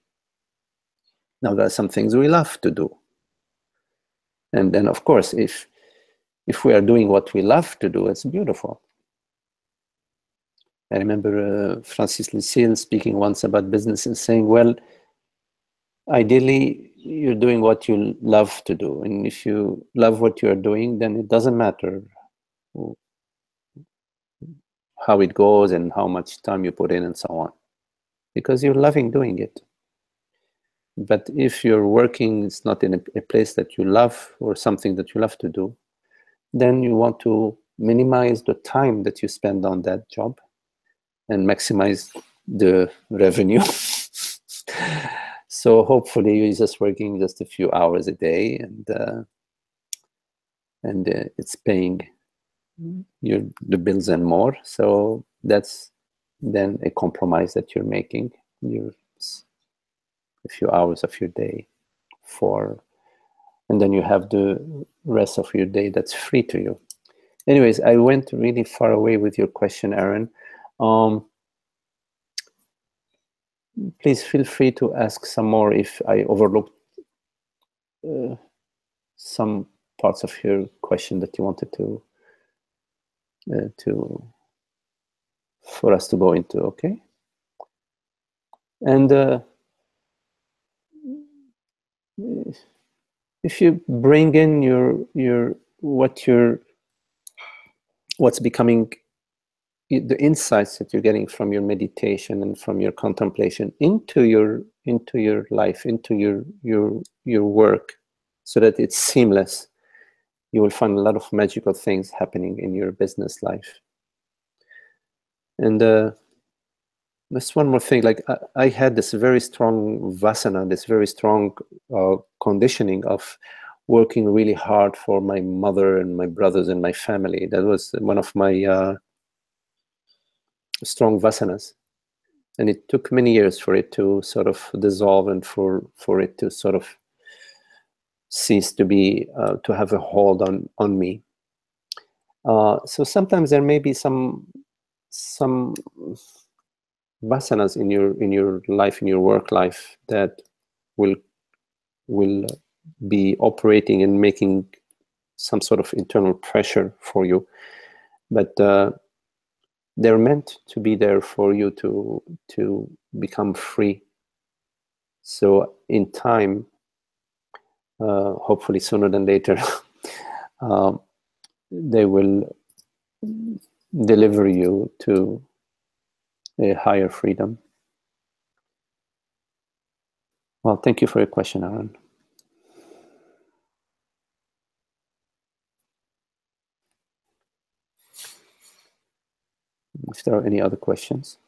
Now, there are some things we love to do. And then, of course, if we are doing what we love to do, it's beautiful. I remember Francis Lucille speaking once about business and saying, well, ideally, you're doing what you love to do. And if you love what you're doing, then it doesn't matter how it goes and how much time you put in and so on, because you're loving doing it. But if you're working, it's not in a place that you love or something that you love to do, then you want to minimize the time that you spend on that job and maximize the revenue. So hopefully you're just working just a few hours a day, and it's paying the bills and more. So that's then a compromise that you're making. You're a few hours of your day and then you have the rest of your day that's free to you. Anyways, I went really far away with your question, Aaron. Please feel free to ask some more if I overlooked some parts of your question that you wanted for us to go into, okay? And if you bring in what's becoming the insights that you're getting from your meditation and from your contemplation into your life, into your work, so that it's seamless, you will find a lot of magical things happening in your business life. And just one more thing, like I had this very strong vasana, this very strong conditioning of working really hard for my mother and my brothers and my family. That was one of my strong vasanas. And it took many years for it to sort of dissolve and for it to sort of cease to be, to have a hold on me. So sometimes there may be some vasanas in your life, in your work life, that will be operating and making some sort of internal pressure for you, but they're meant to be there for you to become free. So in time, hopefully sooner than later, they will deliver you to a higher freedom. Well, thank you for your question, Aaron. If there are any other questions.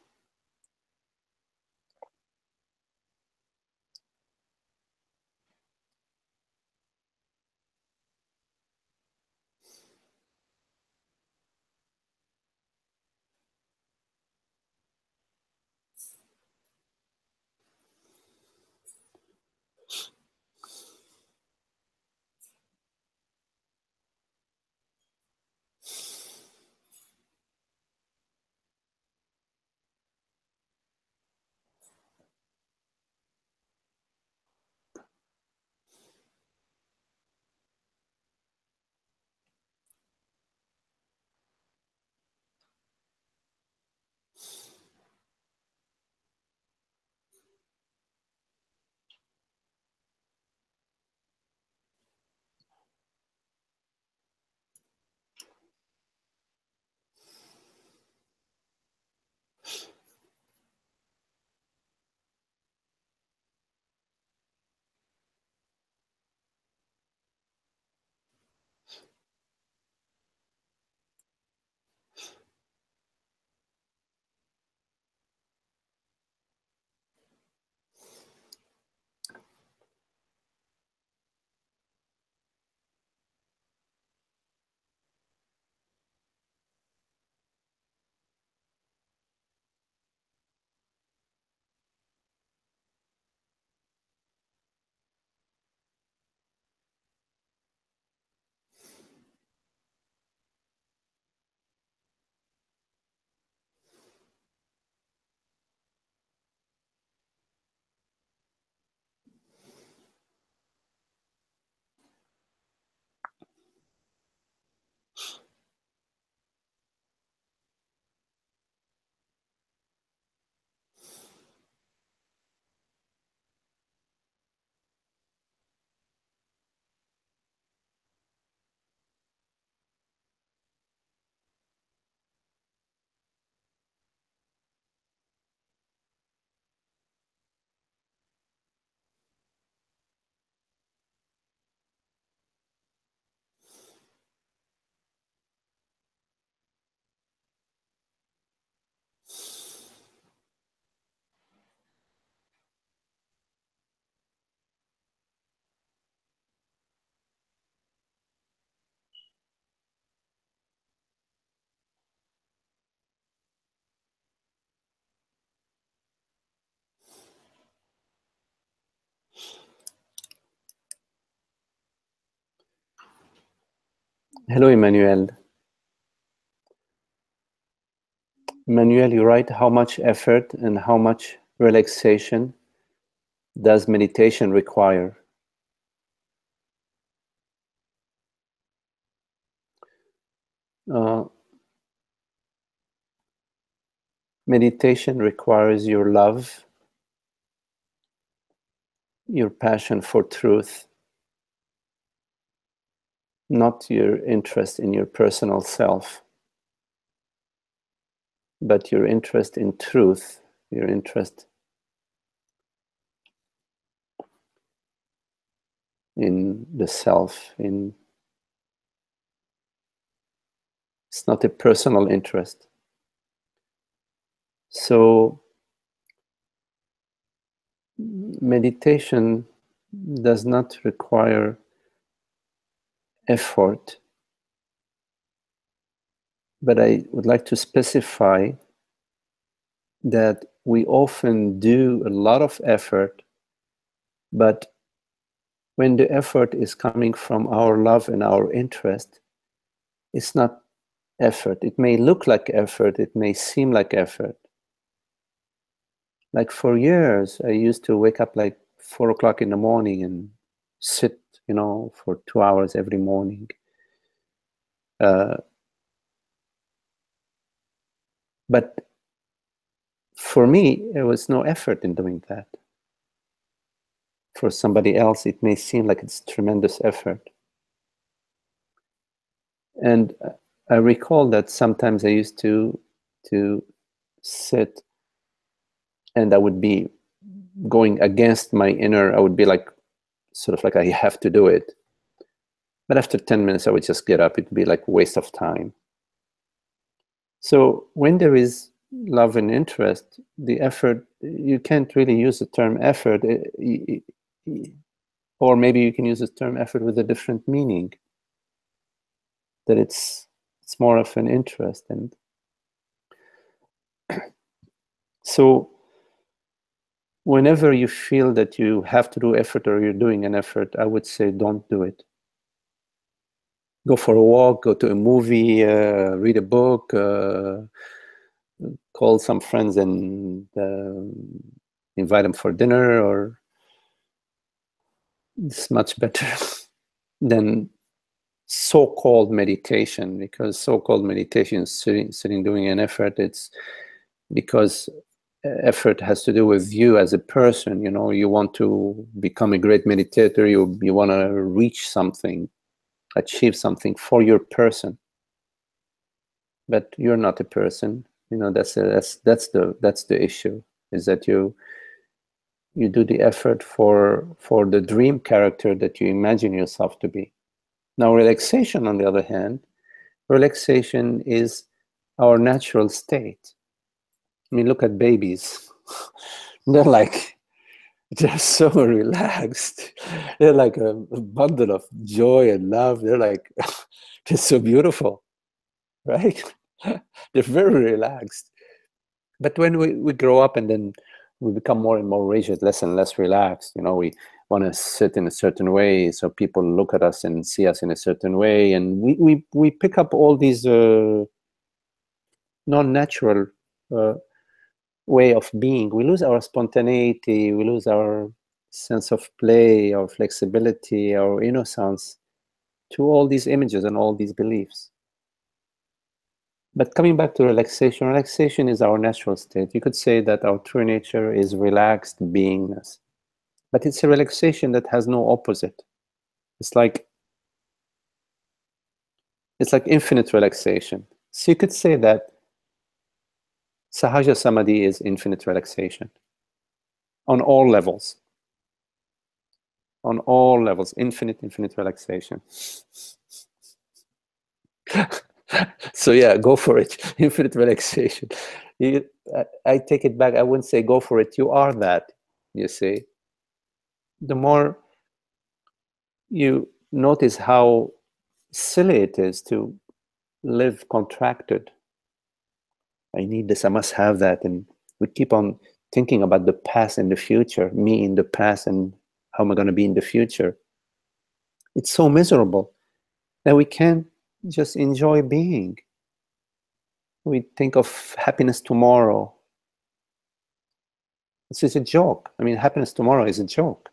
Hello, Emmanuel. Emmanuel, you write, how much effort and how much relaxation does meditation require? Meditation requires your love, your passion for truth, not your interest in your personal self, but your interest in truth, your interest in the self. It's not a personal interest. So meditation does not require effort, but I would like to specify that we often do a lot of effort, but when the effort is coming from our love and our interest, it's not effort. It may look like effort, it may seem like effort. Like for years, I used to wake up like 4 o'clock in the morning and sit, for 2 hours every morning. But for me, there was no effort in doing that. For somebody else, it may seem like it's tremendous effort. And I recall that sometimes I used to sit and I would be going against my inner, I would be like, sort of like, I have to do it. But after 10 minutes, I would just get up. It'd be like a waste of time. So when there is love and interest, the effort, you can't really use the term effort, or maybe you can use the term effort with a different meaning, that it's more of an interest. And so whenever you feel that you have to do effort or you're doing an effort, I would say don't do it. Go for a walk, go to a movie, read a book, call some friends and invite them for dinner, or it's much better than so-called meditation, because so-called meditation is sitting doing an effort. It's because effort has to do with you as a person. You want to become a great meditator, you want to reach something, achieve something for your person, but you're not a person. That's the issue, is that you do the effort for the dream character that you imagine yourself to be. Now, relaxation, on the other hand, relaxation is our natural state. I mean, look at babies. They're so relaxed. They're like a bundle of joy and love. They're like, they're so beautiful, right? They're very relaxed. But when we grow up and then we become more and more rigid, less and less relaxed, we want to sit in a certain way so people look at us and see us in a certain way. And we pick up all these non-natural way of being. We lose our spontaneity, we lose our sense of play, our flexibility, our innocence to all these images and all these beliefs. But coming back to relaxation is our natural state. You could say that our true nature is relaxed beingness. But it's a relaxation that has no opposite. It's like infinite relaxation. So you could say that Sahaja Samadhi is infinite relaxation on all levels. On all levels, infinite relaxation. So yeah, go for it. Infinite relaxation. I take it back. I wouldn't say go for it. You are that, you see. The more you notice how silly it is to live contracted. I need this, I must have that. And we keep on thinking about the past and the future, me in the past and how am I going to be in the future. It's so miserable that we can't just enjoy being. We think of happiness tomorrow. This is a joke. I mean, happiness tomorrow is a joke.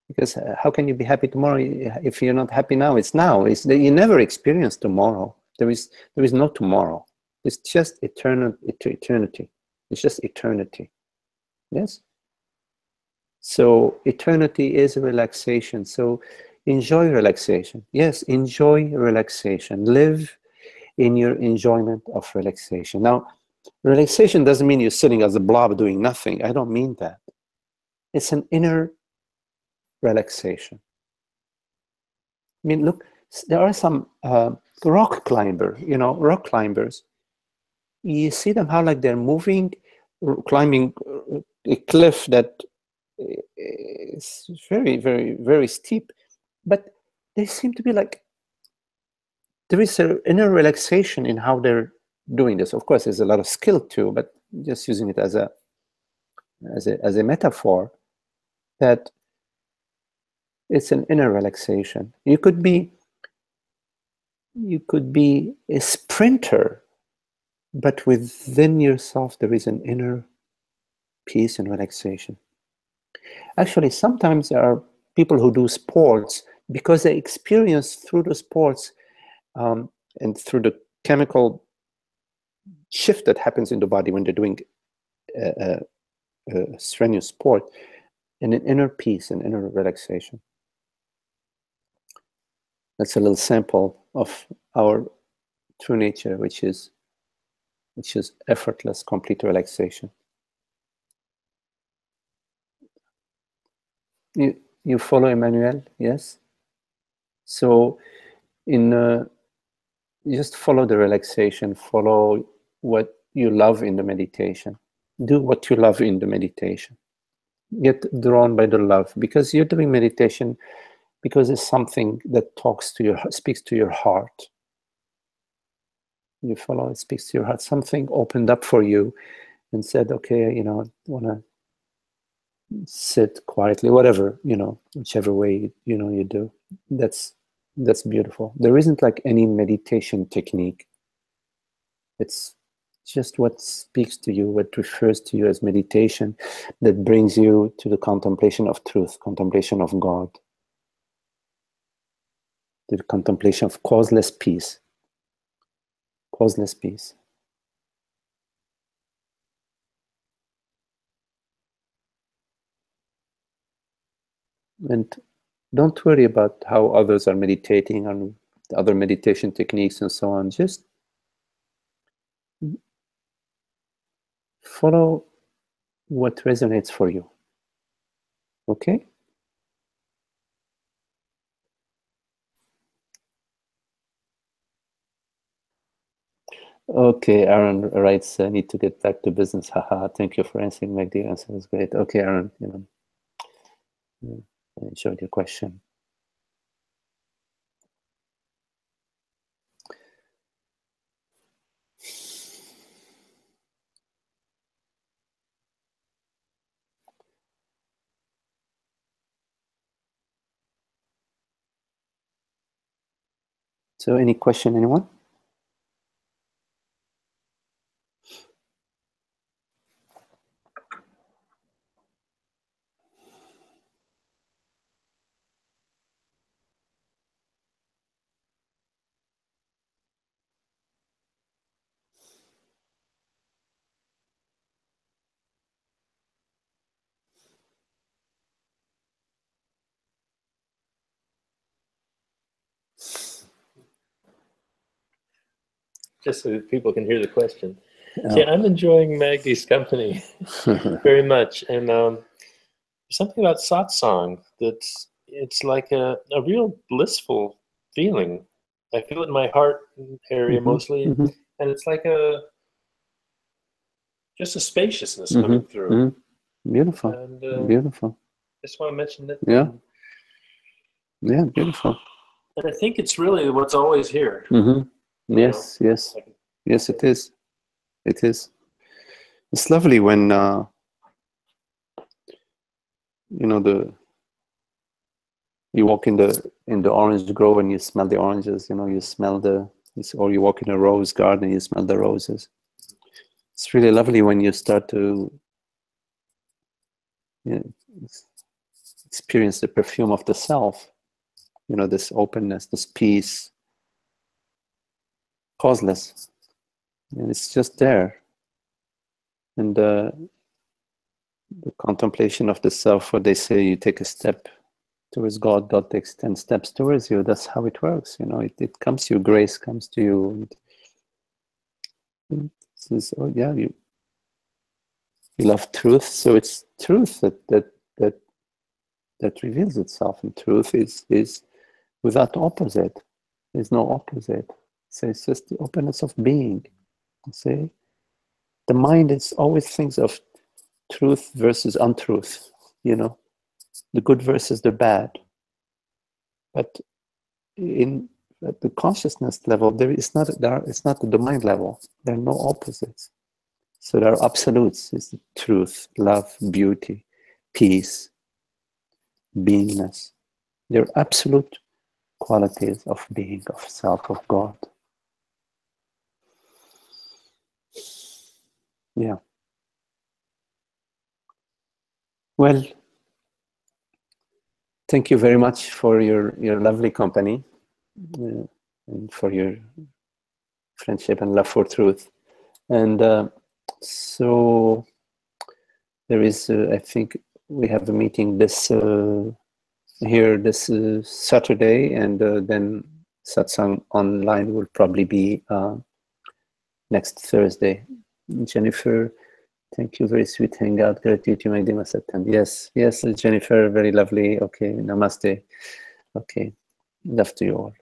Because how can you be happy tomorrow if you're not happy now? It's now. You never experience tomorrow. There is no tomorrow. It's just eternity. It's just eternity. Yes? So eternity is a relaxation. So enjoy relaxation. Yes, enjoy relaxation. Live in your enjoyment of relaxation. Now, relaxation doesn't mean you're sitting as a blob doing nothing. I don't mean that. It's an inner relaxation. I mean, look, there are some rock climbers. You see them how like they're moving, climbing a cliff that is very, very, very steep, but they seem to be like, there is an inner relaxation in how they're doing this. Of course, there's a lot of skill too, but just using it as a metaphor, that it's an inner relaxation. You could be a sprinter, but within yourself there is an inner peace and relaxation. Actually, sometimes there are people who do sports because they experience through the sports and through the chemical shift that happens in the body when they're doing a strenuous sport, and an inner peace and inner relaxation. That's a little sample of our true nature, which is effortless, complete relaxation. You follow Emmanuel? Yes? So just follow the relaxation, follow what you love in the meditation. Do what you love in the meditation. Get drawn by the love, because you're doing meditation because it's something that speaks to your heart. You follow, it speaks to your heart. Something opened up for you and said, okay, I want to sit quietly, whatever, whichever way, you do. That's beautiful. There isn't like any meditation technique. It's just what speaks to you, what refers to you as meditation, that brings you to the contemplation of truth, contemplation of God, the contemplation of causeless peace. Causeless peace. And don't worry about how others are meditating on other meditation techniques and so on. Just follow what resonates for you. Okay? Okay, Aaron writes, I need to get back to business. Haha, thank you for answering my dear answer. That's great. Okay, Aaron, I enjoyed your question. So any question, anyone? Just so that people can hear the question. See, I'm enjoying Maggie's company very much, and something about satsang it's like a real blissful feeling. I feel it in my heart area mostly, and it's like just a spaciousness coming through. Beautiful. And, beautiful. Just want to mention that. Yeah. Yeah, beautiful. And I think it's really what's always here. Yes, yes. Yes, it is. It is. It's lovely when, you walk in the orange grove and you smell the oranges. You know, you smell or you walk in a rose garden, you smell the roses. It's really lovely when you start to, you know, experience the perfume of the self. You know, this openness, this peace, causeless, and it's just there. And the contemplation of the self, what they say, you take a step towards God, God takes 10 steps towards you. That's how it works. You know, it comes to you, grace comes to you. And says, oh yeah, you love truth, so it's truth that reveals itself. And truth is without opposite. There's no opposite. So it's just the openness of being. You see, the mind is always thinks of truth versus untruth. You know, the good versus the bad. But at the consciousness level, it's not at the mind level. There are no opposites. So there are absolutes. It's the truth, love, beauty, peace, beingness. They're absolute qualities of being, of self, of God. Yeah. Well, thank you very much for your lovely company and for your friendship and love for truth. And so there is, I think we have a meeting this Saturday, and then satsang online will probably be next Thursday. Jennifer, thank you, very sweet hangout. Gratitude to my Dima attend. Yes, Jennifer, very lovely. Okay, namaste. Okay, love to you all.